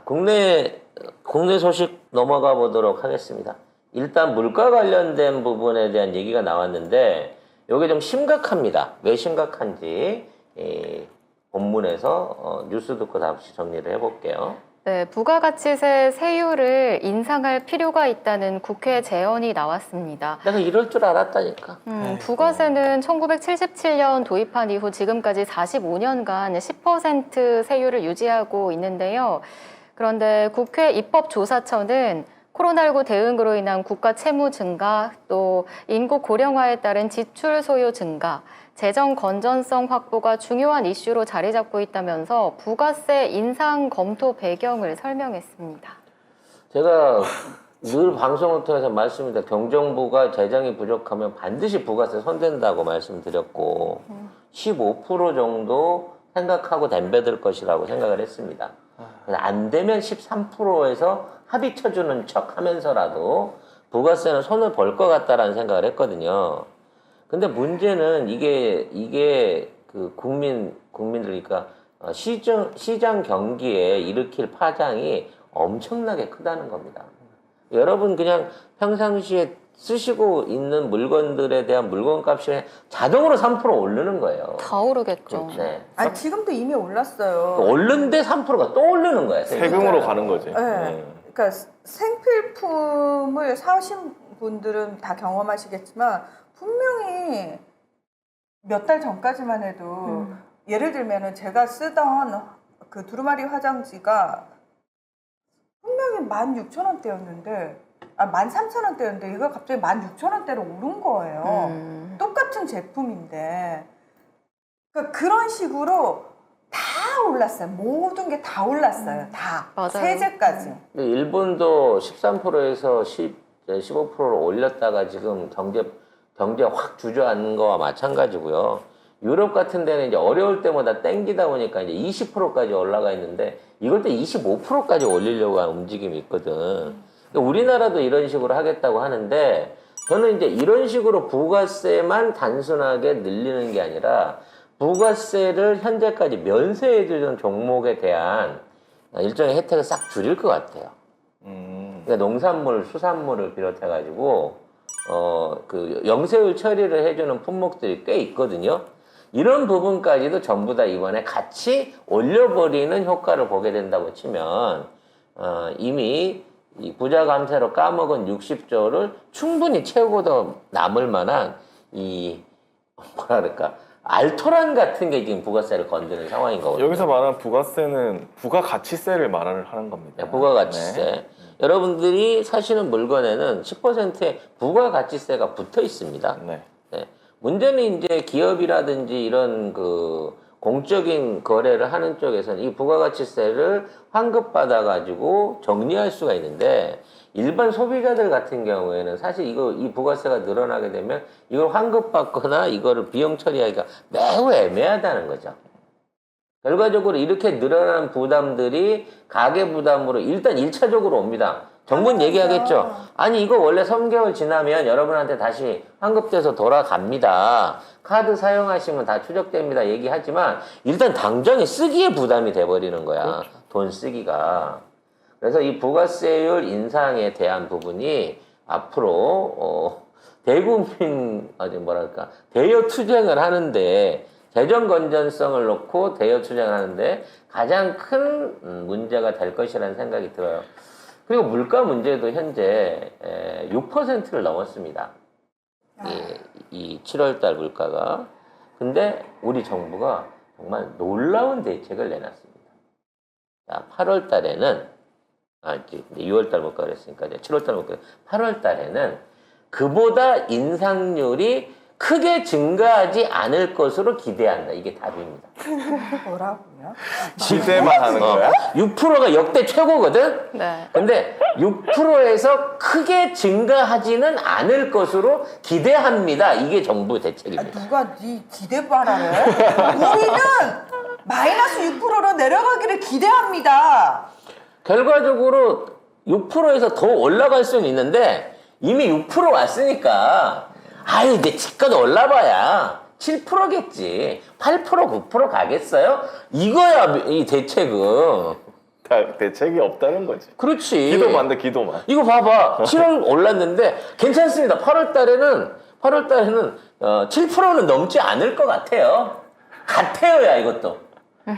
국내 소식 넘어가 보도록 하겠습니다. 일단 물가 관련된 부분에 대한 얘기가 나왔는데 이게 좀 심각합니다. 왜 심각한지 본문에서 뉴스 듣고 다시 정리를 해볼게요. 네, 부가가치세 세율을 인상할 필요가 있다는 국회 제언이 나왔습니다. 내가 이럴 줄 알았다니까. 부가세는 1977년 도입한 이후 지금까지 45년간 10% 세율을 유지하고 있는데요. 그런데 국회 입법조사처는 코로나19 대응으로 인한 국가 채무 증가, 또 인구 고령화에 따른 지출 소요 증가, 재정 건전성 확보가 중요한 이슈로 자리 잡고 있다면서 부가세 인상 검토 배경을 설명했습니다. 제가 늘 방송을 통해서 말씀드립니다. 경정부가 재정이 부족하면 반드시 부가세 손댄다고 말씀드렸고 15% 정도 생각하고 덤벼들 것이라고 생각을 했습니다. 안 되면 13%에서 합의 쳐주는 척 하면서라도 부가세는 손을 벌 것 같다라는 생각을 했거든요. 근데 문제는 이게 그 국민들이니까 시장 경기에 일으킬 파장이 엄청나게 크다는 겁니다. 여러분 그냥 평상시에 쓰시고 있는 물건들에 대한 물건값이 자동으로 3% 오르는 거예요. 다 오르겠죠. 네. 아니 지금도 이미 올랐어요. 오른데 3%가 또 오르는 거예요. 세금으로 가는 거지. 네. 그러니까 생필품을 사오신 분들은 다 경험하시겠지만 분명히 몇 달 전까지만 해도 예를 들면은 제가 쓰던 그 두루마리 화장지가 분명히 16,000원대였는데 13,000원대였는데 이거 갑자기 16,000원대로 오른 거예요. 똑같은 제품인데 그러니까 그런 식으로 다 올랐어요. 모든 게 다 올랐어요. 다. 맞아요. 세제까지. 일본도 13%에서 15%로 올렸다가 지금 경제 확 주저앉은 거와 마찬가지고요. 유럽 같은 데는 이제 어려울 때마다 땡기다 보니까 이제 20%까지 올라가 있는데 이걸 또 25%까지 올리려고 하는 움직임이 있거든. 우리나라도 이런 식으로 하겠다고 하는데 저는 이제 이런 식으로 부가세만 단순하게 늘리는 게 아니라 부가세를 현재까지 면세해주던 종목에 대한 일종의 혜택을 싹 줄일 것 같아요. 그러니까 농산물, 수산물을 비롯해가지고 그 영세율 처리를 해주는 품목들이 꽤 있거든요. 이런 부분까지도 전부 다 이번에 같이 올려버리는 효과를 보게 된다고 치면 이미 이 부자 감세로 까먹은 60조를 충분히 채우고도 남을 만한 이 뭐라 그럴까 알토란 같은 게 지금 부가세를 건드는 상황인 거거든요. 여기서 말하는 부가세는 부가가치세를 말하는 겁니다. 네, 부가가치세. 네. 여러분들이 사시는 물건에는 10%의 부가가치세가 붙어 있습니다. 네. 네. 문제는 이제 기업이라든지 이런 그 공적인 거래를 하는 쪽에서는 이 부가가치세를 환급받아가지고 정리할 수가 있는데 일반 소비자들 같은 경우에는 사실 이 부가세가 늘어나게 되면 이걸 환급받거나 이거를 비용 처리하기가 매우 애매하다는 거죠. 결과적으로 이렇게 늘어난 부담들이 가계 부담으로 일단 1차적으로 옵니다. 정부는 얘기하겠죠. 아니 이거 원래 3개월 지나면 여러분한테 다시 환급돼서 돌아갑니다. 카드 사용하시면 다 추적됩니다. 얘기하지만 일단 당장에 쓰기에 부담이 돼버리는 거야. 그렇죠. 돈 쓰기가. 그래서 이 부가세율 인상에 대한 부분이 앞으로 대국민 뭐랄까 대여 투쟁을 하는데 재정 건전성을 놓고 대여 투쟁을 하는데 가장 큰 문제가 될 것이라는 생각이 들어요. 그리고 물가 문제도 현재 6%를 넘었습니다. 이 7월달 물가가. 근데 우리 정부가 정말 놀라운 대책을 내놨습니다. 자, 8월달에는 6월달 물가가 그랬으니까 7월달 물가, 8월달에는 그보다 인상률이 크게 증가하지 않을 것으로 기대한다. 이게 답입니다. 뭐라고요? 기대만 하는 거야? 6%가 역대 최고거든? 네. 근데 6%에서 크게 증가하지는 않을 것으로 기대합니다. 이게 정부 대책입니다. 누가 네 기대 바라래? 우리는 마이너스 6%로 내려가기를 기대합니다. 결과적으로 6%에서 더 올라갈 수는 있는데 이미 6% 왔으니까 아유, 내 집값 올라봐야 7%겠지. 8%, 9% 가겠어요? 이거야, 이 대책은. 대책이 없다는 거지. 그렇지. 기도만 돼, 기도만. 이거 봐봐. 7월 올랐는데 괜찮습니다. 8월 달에는 7%는 넘지 않을 것 같아요. 같아요야 이것도.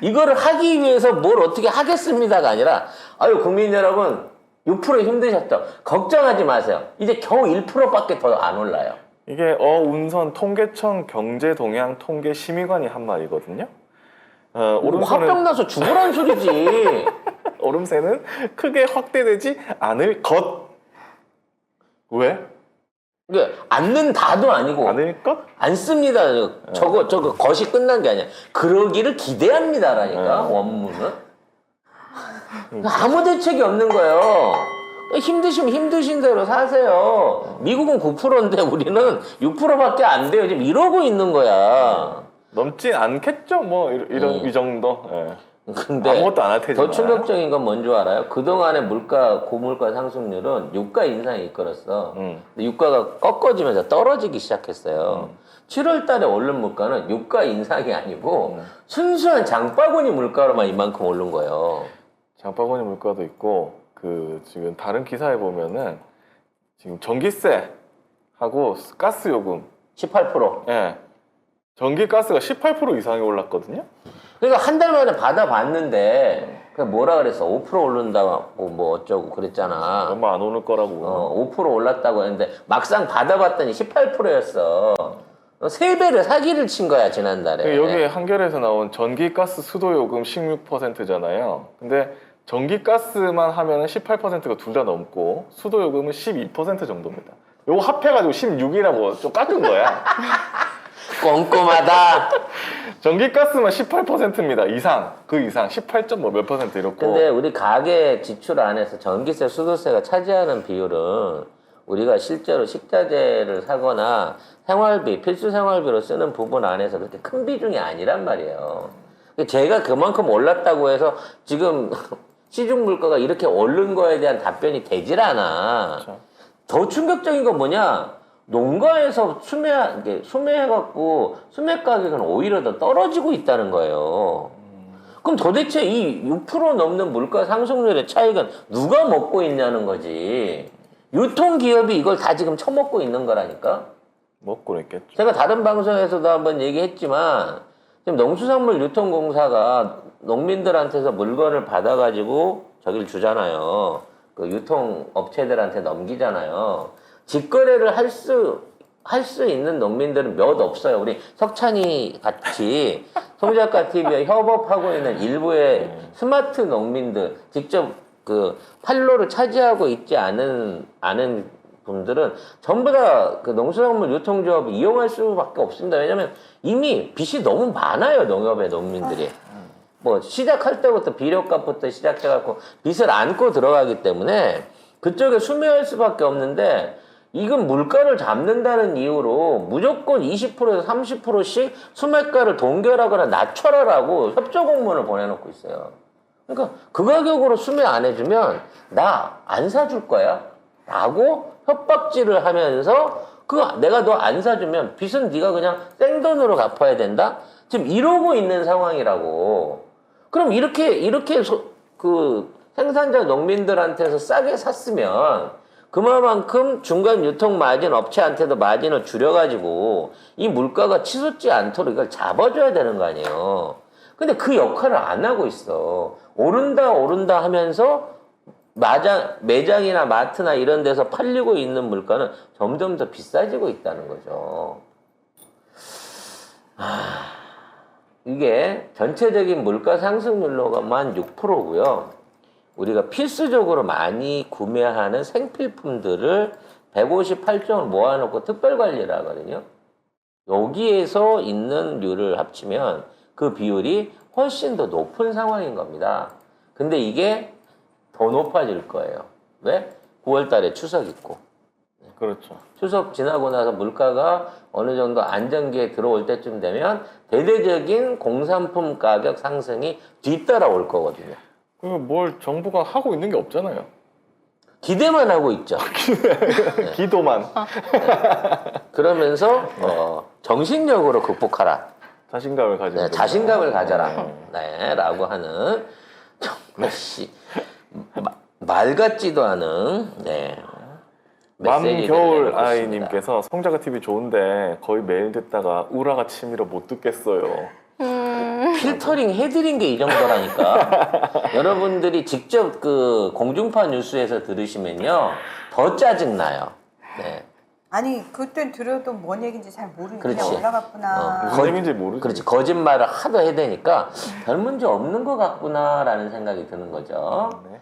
이거를 하기 위해서 뭘 어떻게 하겠습니다가 아니라 아유 국민 여러분 6% 힘드셨죠. 걱정하지 마세요. 이제 겨우 1%밖에 더 안 올라요. 이게 어운선 통계청 경제동향 통계심의관이 한 말이거든요. 화병 오름세는, 나서 죽으란 소리지. 오름세는 크게 확대되지 않을 것. 왜? 이게 않는다도 아니고 않을 것? 안 씁니다. 저거 것이 끝난 게 아니야. 그러기를 기대합니다라니까 원문은. 아무 대책이 없는 거예요. 힘드시면 힘드신 대로 사세요. 미국은 9%인데 우리는 6%밖에 안 돼요. 지금 이러고 있는 거야. 넘진 않겠죠? 뭐 이런 이 정도. 예. 근데 아무것도 안 할 테지만. 더 충격적인 건 뭔 줄 알아요? 그동안의 고물가 상승률은 유가 인상이 이끌었어. 근데 유가가 꺾어지면서 떨어지기 시작했어요. 7월 달에 오른 물가는 유가 인상이 아니고 순수한 장바구니 물가로만 이만큼 오른 거예요. 장바구니 물가도 있고 지금 다른 기사에 보면은 지금 전기세하고 가스 요금 18%. 예. 전기 가스가 18% 이상이 올랐거든요. 그러니까 한 달 만에 받아봤는데 그 뭐라 그랬어? 5% 오른다고 뭐 어쩌고 그랬잖아. 얼마 안 오를 거라고. 5% 올랐다고 했는데 막상 받아봤더니 18%였어. 3배를 사기를 친 거야 지난달에. 여기에 한겨레에서 나온 전기 가스 수도 요금 16%잖아요. 근데 전기 가스만 하면은 18%가 둘 다 넘고 수도 요금은 12% 정도입니다. 요거 합해가지고 16이라고 좀 깎은 거야. 꼼꼼하다. 전기가스만 18%입니다. 그 이상 18점 뭐 몇 퍼센트 이렇고. 근데 우리 가계 지출 안에서 전기세, 수도세가 차지하는 비율은 우리가 실제로 식자재를 사거나 생활비, 필수 생활비로 쓰는 부분 안에서 그렇게 큰 비중이 아니란 말이에요. 제가 그만큼 올랐다고 해서 지금 시중 물가가 이렇게 오른 거에 대한 답변이 되질 않아. 그렇죠. 더 충격적인 건 뭐냐? 농가에서 수매해갖고 수매 가격은 오히려 더 떨어지고 있다는 거예요. 그럼 도대체 이 6% 넘는 물가 상승률의 차익은 누가 먹고 있냐는 거지. 유통기업이 이걸 다 지금 처먹고 있는 거라니까. 먹고 있겠죠. 제가 다른 방송에서도 한번 얘기했지만 지금 농수산물 유통공사가 농민들한테서 물건을 받아가지고 저길 주잖아요. 그 유통업체들한테 넘기잖아요. 직거래를 할 수 있는 농민들은 몇 없어요. 우리 석찬이 같이 송작가 TV에 협업하고 있는 일부의 스마트 농민들, 직접 그 판로를 차지하고 있지 않은 분들은 전부 다 그 농수산물 유통조합을 이용할 수밖에 없습니다. 왜냐면 이미 빚이 너무 많아요. 농협의 농민들이. 뭐 시작할 때부터 비료값부터 시작해갖고 빚을 안고 들어가기 때문에 그쪽에 수매할 수밖에 없는데 이건 물가를 잡는다는 이유로 무조건 20%에서 30%씩 수매가를 동결하거나 낮춰라라고 협조 공문을 보내놓고 있어요. 그러니까 그 가격으로 수매 안 해주면 나 안 사줄 거야 라고 협박질을 하면서 내가 너 안 사주면 빚은 네가 그냥 생돈으로 갚아야 된다? 지금 이러고 있는 상황이라고. 그럼 이렇게 그 생산자 농민들한테서 싸게 샀으면 그만큼 중간 유통 마진 업체한테도 마진을 줄여가지고 이 물가가 치솟지 않도록 이걸 잡아줘야 되는 거 아니에요. 근데 그 역할을 안 하고 있어. 오른다 하면서 매장이나 마트나 이런 데서 팔리고 있는 물가는 점점 더 비싸지고 있다는 거죠. 이게 전체적인 물가 상승률로만 6%고요. 우리가 필수적으로 많이 구매하는 생필품들을 158종을 모아놓고 특별관리를 하거든요. 여기에서 있는 류를 합치면 그 비율이 훨씬 더 높은 상황인 겁니다. 근데 이게 더 높아질 거예요. 왜? 9월 달에 추석 있고. 그렇죠. 추석 지나고 나서 물가가 어느 정도 안정기에 들어올 때쯤 되면 대대적인 공산품 가격 상승이 뒤따라올 거거든요. 뭘 정부가 하고 있는 게 없잖아요. 기대만 하고 있죠. 기도만. 그러면서 정신력으로 극복하라. 자신감을 가지면 자신감을 가져라. 네, 라고 하는 씨, 말 같지도 않은 네. 메시지들을 맘겨울 내놓고 있습니다. 아이님께서 송자가 TV 좋은데 거의 매일 듣다가 우라가 치밀어 못 듣겠어요. 필터링 해드린 게 이 정도라니까. 여러분들이 직접 그 공중파 뉴스에서 들으시면요 더 짜증 나요. 네. 아니 그땐 들어도 뭔 얘기인지 잘 모르니까 그렇지. 그냥 올라갔구나. 무슨 얘기인지 모르죠. 그렇지. 거짓말을 하도 해야 되니까 별 문제 없는 것 같구나라는 생각이 드는 거죠. 네.